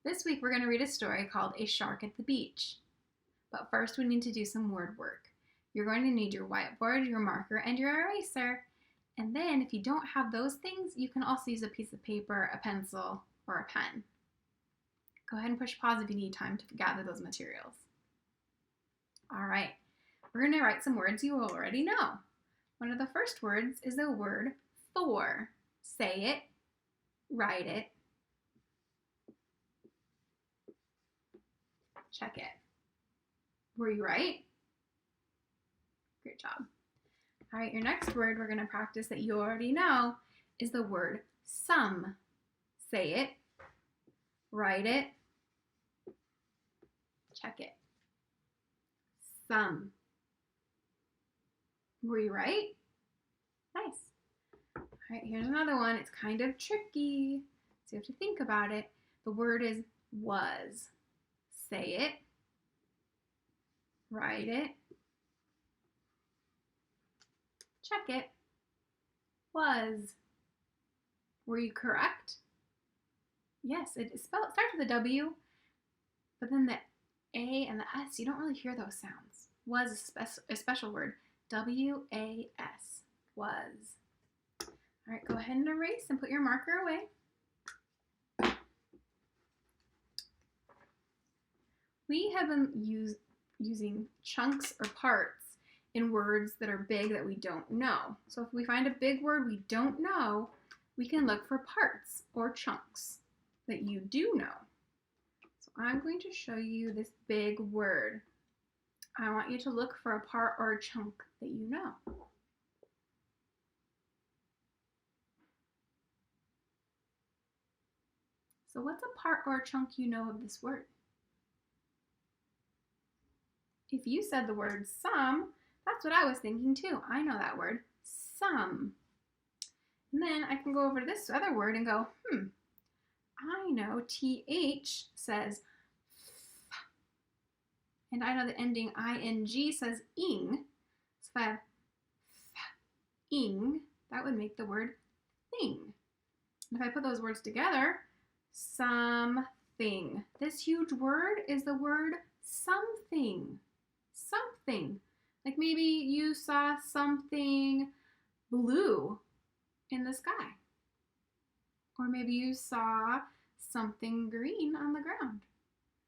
This week we're going to read a story called A Shark at the Beach. But first we need to do some word work. You're going to need your whiteboard, your marker, and your eraser. And then if you don't have those things, you can also use a piece of paper, a pencil, or a pen. Go ahead and push pause if you need time to gather those materials. All right, we're going to write some words you already know. One of the first words is the word for. Say it, write it, check it. Were you right? Great job. All right, your next word we're going to practice that you already know is the word some. Say it, write it, check it. Some. Were you right? Nice. All right, here's another one. It's kind of tricky, so you have to think about it. The word is was. Say it, write it, check it. Was. Were you correct? Yes, it starts with a W, but then the A and the S, you don't really hear those sounds. Was a special word. W-A-S. Was. All right, go ahead and erase and put your marker away. We have been using chunks or parts in words that are big that we don't know. So if we find a big word we don't know, we can look for parts or chunks that you do know. So I'm going to show you this big word. I want you to look for a part or a chunk that you know. So what's a part or a chunk you know of this word? If you said the word some, that's what I was thinking too. I know that word, some. And then I can go over to this other word and go, I know TH says f. And I know the ending ing says ing. So if I have ing, that would make the word thing. And if I put those words together, something. This huge word is the word something. Something. Like maybe you saw something blue in the sky. Or maybe you saw something green on the ground.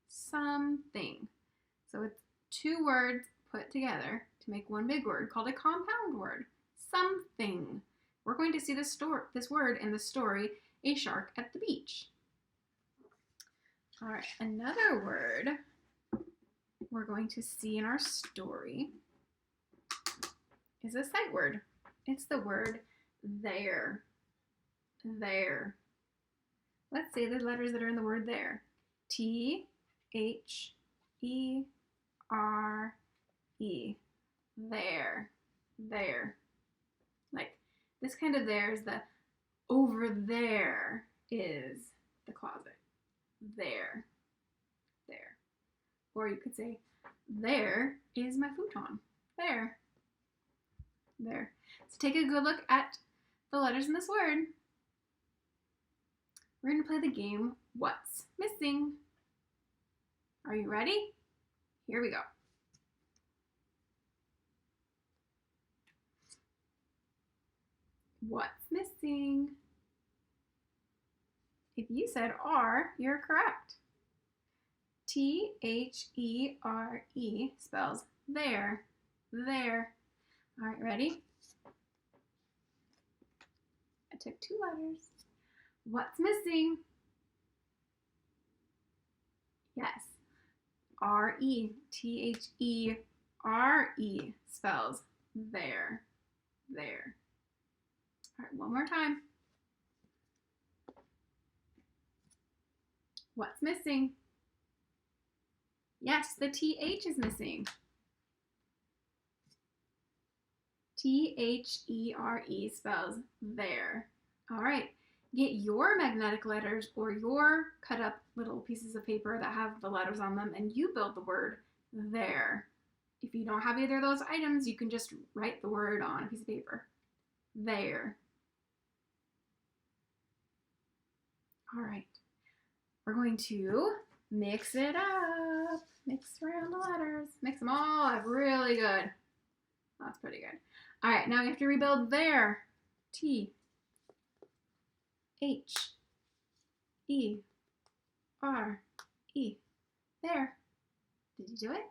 Something. So it's two words put together to make one big word called a compound word. Something. We're going to see this word in the story, A Shark at the Beach. All right, another word we're going to see in our story is a sight word. It's the word there. There. Let's say the letters that are in the word there. T-H-E-R-E. There. There. Like this kind of there is the over there is the closet. There. There. Or you could say, there is my futon. There. There. So take a good look at the letters in this word. We're going to play the game, What's Missing? Are you ready? Here we go. What's missing? If you said R, you're correct. T-H-E-R-E spells there, there. All right, ready? I took two letters. What's missing? Yes, R-E, T-H-E-R-E spells there, there. All right, one more time. What's missing? Yes, the TH is missing. T-H-E-R-E spells there. All right, get your magnetic letters or your cut up little pieces of paper that have the letters on them and you build the word there. If you don't have either of those items, you can just write the word on a piece of paper. There. All right. we're going to mix it up. Mix around the letters. Mix them all up really good. That's pretty good. All right, now we have to rebuild there. T, H, E, R, E. There. Did you do it?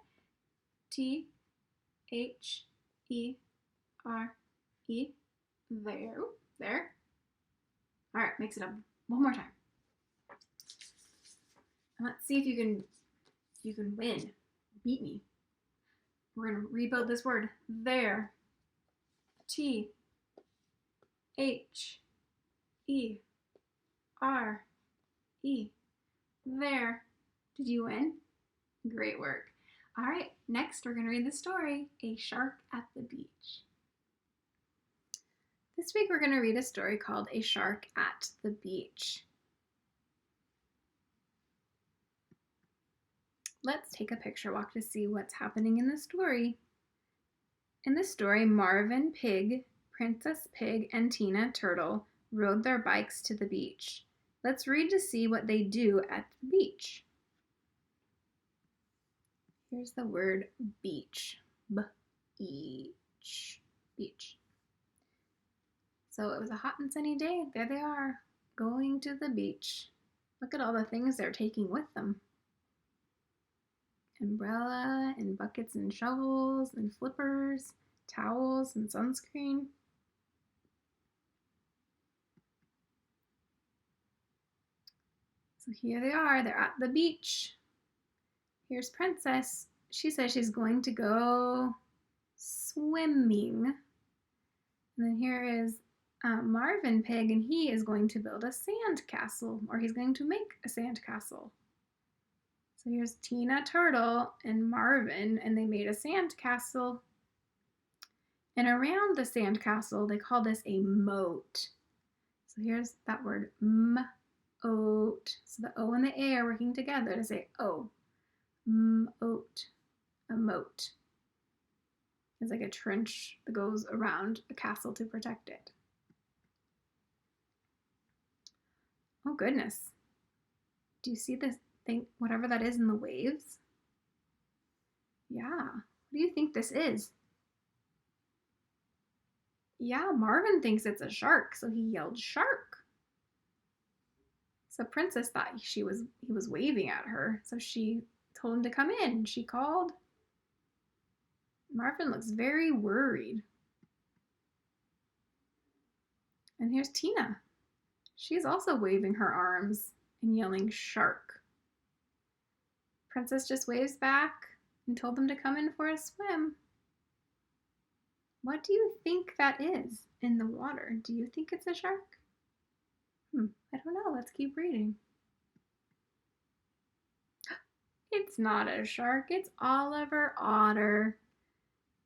T, H, E, R, E. There. There. All right, mix it up one more time. And let's see if you can win. Beat me. We're gonna rebuild this word. There. T, H, E, R, E. There. Did you win? Great work. All right, next we're going to read the story, A Shark at the Beach. This week we're going to read a story called A Shark at the Beach. Let's take a picture walk to see what's happening in the story. In the story, Marvin Pig, Princess Pig, and Tina Turtle rode their bikes to the beach. Let's read to see what they do at the beach. Here's the word beach. B-E-A-C-H. Beach. So it was a hot and sunny day. There they are, going to the beach. Look at all the things they're taking with them. Umbrella and buckets and shovels and flippers, towels and sunscreen. So here they are. They're at the beach. Here's Princess. She says she's going to go swimming. And then here is Marvin Pig, and he is going to build a sand castle, or he's going to make a sand castle. So here's Tina Turtle and Marvin, and they made a sand castle. And around the sand castle, they call this a moat. So here's that word, moat. So the O and the A are working together to say O. Moat. A moat. It's like a trench that goes around a castle to protect it. Oh goodness. Do you see this thing, whatever that is in the waves? Yeah. What do you think this is? Yeah, Marvin thinks it's a shark, so he yelled shark. So Princess thought he was waving at her, so she told him to come in. She called. Marvin looks very worried. And here's Tina. She's also waving her arms and yelling shark. Princess just waves back and told them to come in for a swim. What do you think that is in the water? Do you think it's a shark? I don't know. Let's keep reading. It's not a shark. It's Oliver Otter.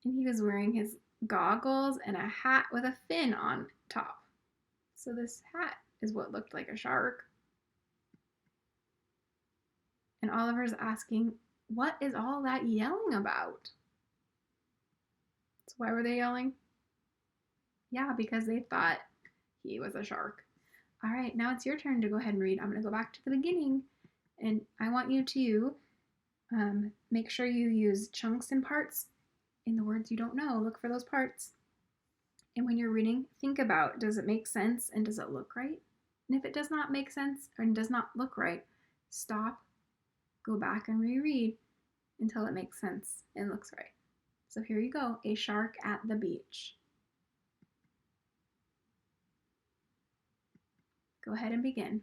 And he was wearing his goggles and a hat with a fin on top. So this hat is what looked like a shark. And Oliver's asking, what is all that yelling about? So why were they yelling? Yeah, because they thought he was a shark. All right, now it's your turn to go ahead and read. I'm going to go back to the beginning, and I want you to make sure you use chunks and parts in the words you don't know. Look for those parts. And when you're reading, think about, does it make sense and does it look right? And if it does not make sense and does not look right, stop, go back and reread until it makes sense and looks right. So here you go, A Shark at the Beach. Go ahead and begin.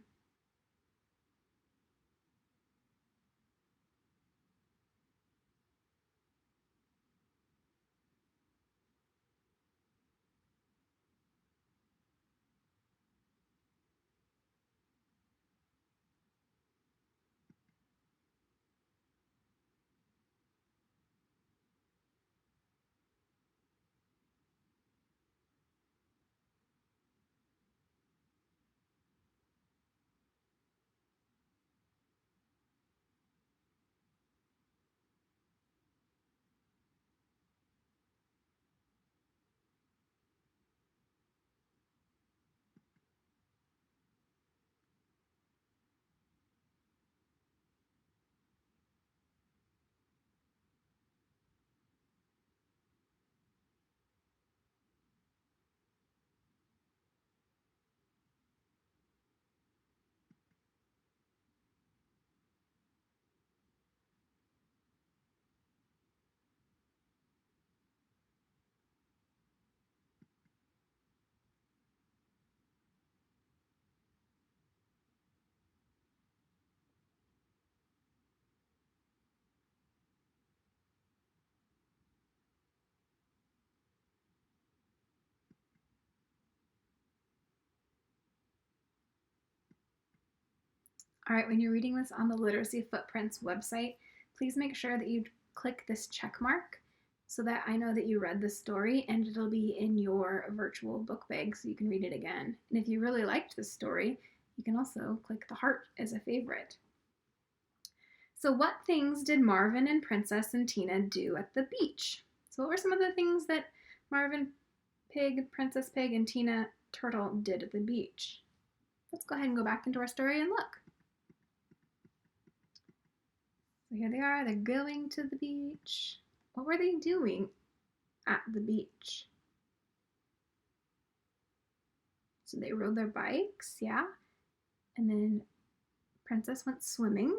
All right, when you're reading this on the Literacy Footprints website, please make sure that you click this check mark so that I know that you read the story, and it'll be in your virtual book bag so you can read it again. And if you really liked the story, you can also click the heart as a favorite. So what things did Marvin and Princess and Tina do at the beach? So what were some of the things that Marvin Pig, Princess Pig, and Tina Turtle did at the beach? Let's go ahead and go back into our story and look. So here they are, they're going to the beach. What were they doing at the beach? So they rode their bikes, yeah. And then Princess went swimming.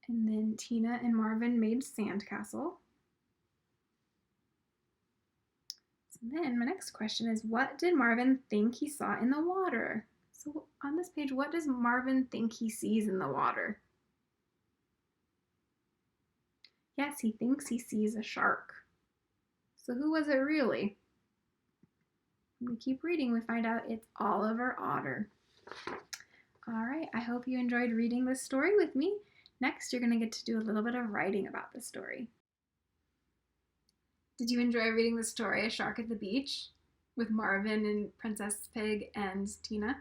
And then Tina and Marvin made sandcastle. So then my next question is, what did Marvin think he saw in the water? So on this page, what does Marvin think he sees in the water? Yes, he thinks he sees a shark. So who was it really? When we keep reading, we find out it's Oliver Otter. All right, I hope you enjoyed reading this story with me. Next, you're going to get to do a little bit of writing about the story. Did you enjoy reading the story, A Shark at the Beach, with Marvin and Princess Pig and Tina?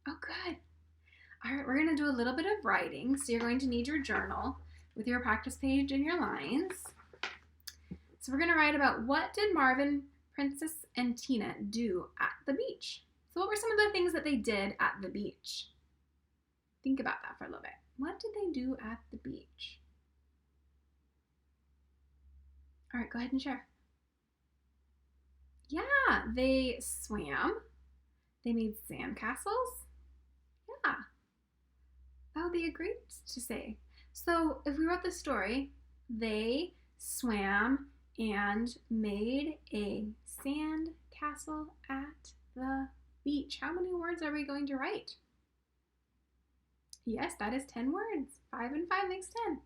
Oh, good. All right, we're going to do a little bit of writing. So you're going to need your journal with your practice page and your lines. So we're going to write about what did Marvin, Princess, and Tina do at the beach. So what were some of the things that they did at the beach? Think about that for a little bit. What did they do at the beach? All right, go ahead and share. Yeah, they swam. They made sandcastles. Yeah, that would be a great to say. So if we wrote the story, they swam and made a sand castle at the beach. How many words are we going to write? Yes, that is 10 words. 5 and 5 makes 10.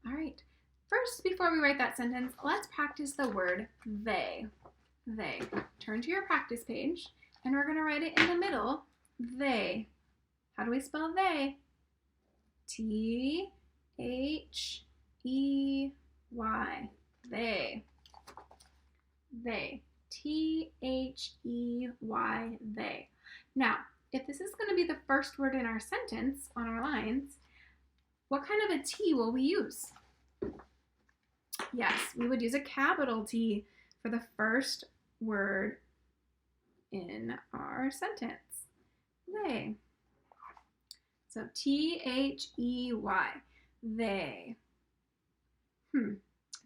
All right. First, before we write that sentence, let's practice the word they. They. Turn to your practice page, and we're going to write it in the middle. They. How do we spell they? T-H-E-Y. They. They. T-H-E-Y. They. Now, if this is going to be the first word in our sentence on our lines, what kind of a T will we use? Yes, we would use a capital T for the first word in our sentence. They. So T-H-E-Y. They. Do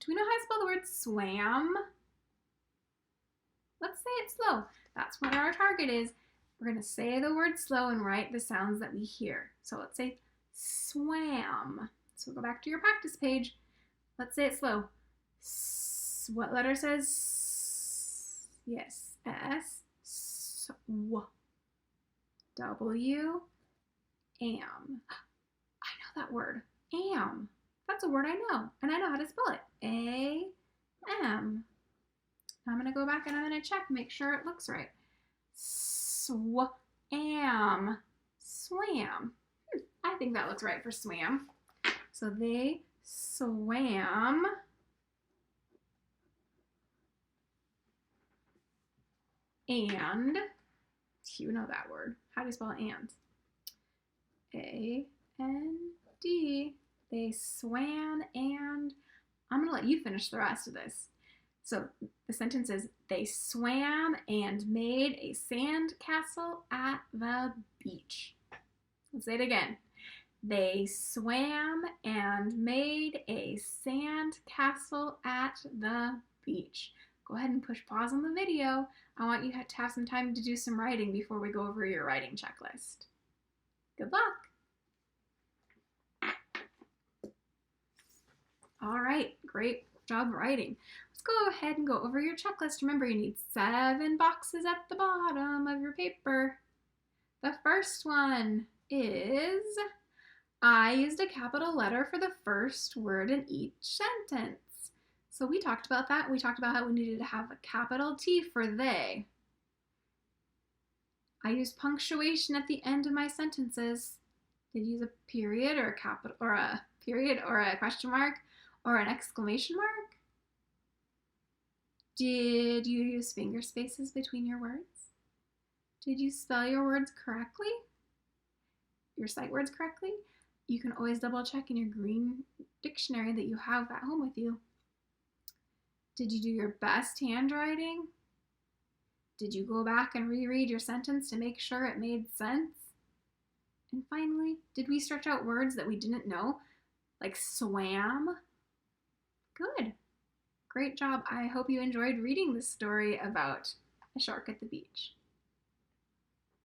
we know how to spell the word swam? Let's say it slow. That's what our target is. We're going to say the word slow and write the sounds that we hear. So let's say swam. So we'll go back to your practice page. Let's say it slow. What letter says S? Yes, S. Sw. W. Am. I know that word. Am. That's a word I know, and I know how to spell it. A-M. I'm going to go back and I'm going to check, make sure it looks right. Swam. Swam. I think that looks right for swam. So they swam and, you know that word. How do you spell and? A-N-D. They swam and, I'm going to let you finish the rest of this. So the sentence is, they swam and made a sand castle at the beach. Let's say it again. They swam and made a sand castle at the beach. Go ahead and push pause on the video. I want you to have some time to do some writing before we go over your writing checklist. Good luck. All right, great job writing. Let's go ahead and go over your checklist. Remember, you need 7 boxes at the bottom of your paper. The first one is, I used a capital letter for the first word in each sentence. So we talked about that. We talked about how we needed to have a capital T for they. I used punctuation at the end of my sentences. Did you use a period or a question mark or an exclamation mark? Did you use finger spaces between your words? Did you spell your words correctly? Your sight words correctly? You can always double check in your green dictionary that you have at home with you. Did you do your best handwriting? Did you go back and reread your sentence to make sure it made sense? And finally, did we stretch out words that we didn't know, like swam? Good. Great job. I hope you enjoyed reading this story about a shark at the beach.